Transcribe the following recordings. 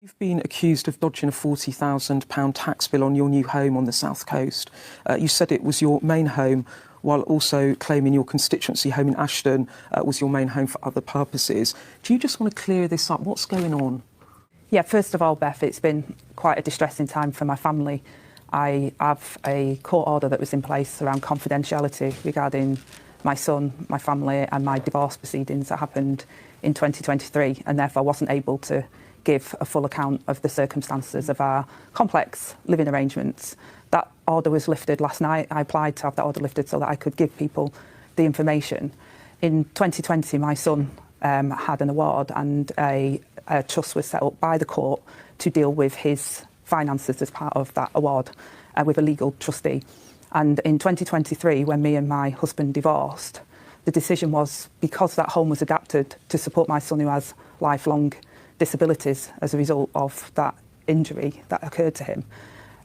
You've been accused of dodging a £40,000 tax bill on your new home on the south coast. You said it was your main home, while also claiming your constituency home in Ashton was your main home for other purposes. Do you just want to clear this up? What's going on? Yeah, first of all, Beth, it's been quite a distressing time for my family. I have a court order that was in place around confidentiality regarding my son, my family and my divorce proceedings that happened in 2023, and therefore wasn't able to give a full account of the circumstances of our complex living arrangements. That order was lifted last night. I applied to have that order lifted so that I could give people the information. In 2020, my son had an award, and a trust was set up by the court to deal with his finances as part of that award with a legal trustee. And in 2023, when me and my husband divorced, the decision was, because that home was adapted to support my son who has lifelong disabilities as a result of that injury that occurred to him,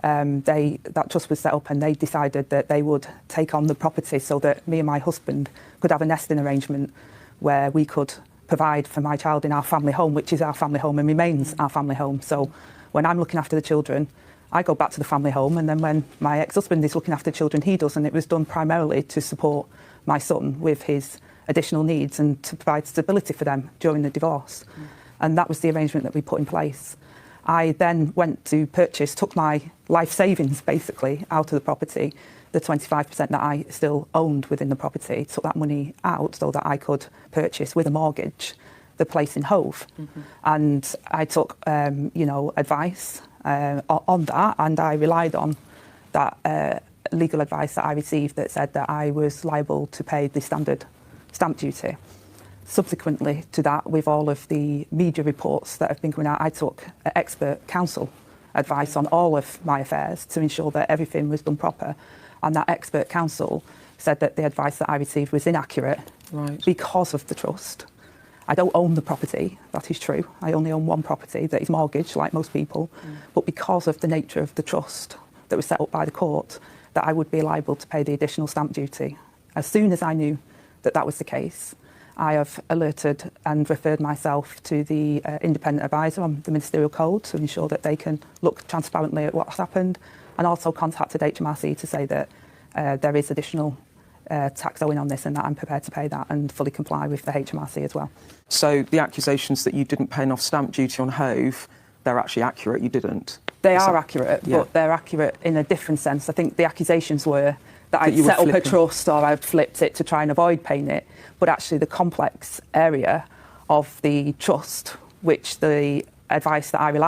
that trust was set up, and they decided that they would take on the property so that me and my husband could have a nesting arrangement where we could provide for my child in our family home, which is our family home and remains our family home. So when I'm looking after the children, I go back to the family home, and then when my ex-husband is looking after children, he does, and it was done primarily to support my son with his additional needs and to provide stability for them during the divorce. And that was the arrangement that we put in place. I then went to purchase, took my life savings basically out of the property, the 25% that I still owned within the property, took that money out so that I could purchase with a mortgage the place in Hove. And I took, advice on that, and I relied on that legal advice that I received that said that I was liable to pay the standard stamp duty. Subsequently to that, with all of the media reports that have been coming out, I took expert counsel advice on all of my affairs to ensure that everything was done proper. And that expert counsel said that the advice that I received was inaccurate because of the trust. I don't own the property, that is true. I only own one property that is mortgaged, like most people. But because of the nature of the trust that was set up by the court, that I would be liable to pay the additional stamp duty. As soon as I knew that that was the case, I have alerted and referred myself to the independent advisor on the ministerial code to ensure that they can look transparently at what's happened, and also contacted HMRC to say that there is additional tax owing on this, and that I'm prepared to pay that and fully comply with the HMRC as well. So the accusations that you didn't pay enough stamp duty on Hove, they're actually accurate, you didn't? They are accurate, but they're accurate in a different sense. I think the accusations were that I'd set up a trust or I'd flipped it to try and avoid paying it, but actually the complex area of the trust, which the advice that I relied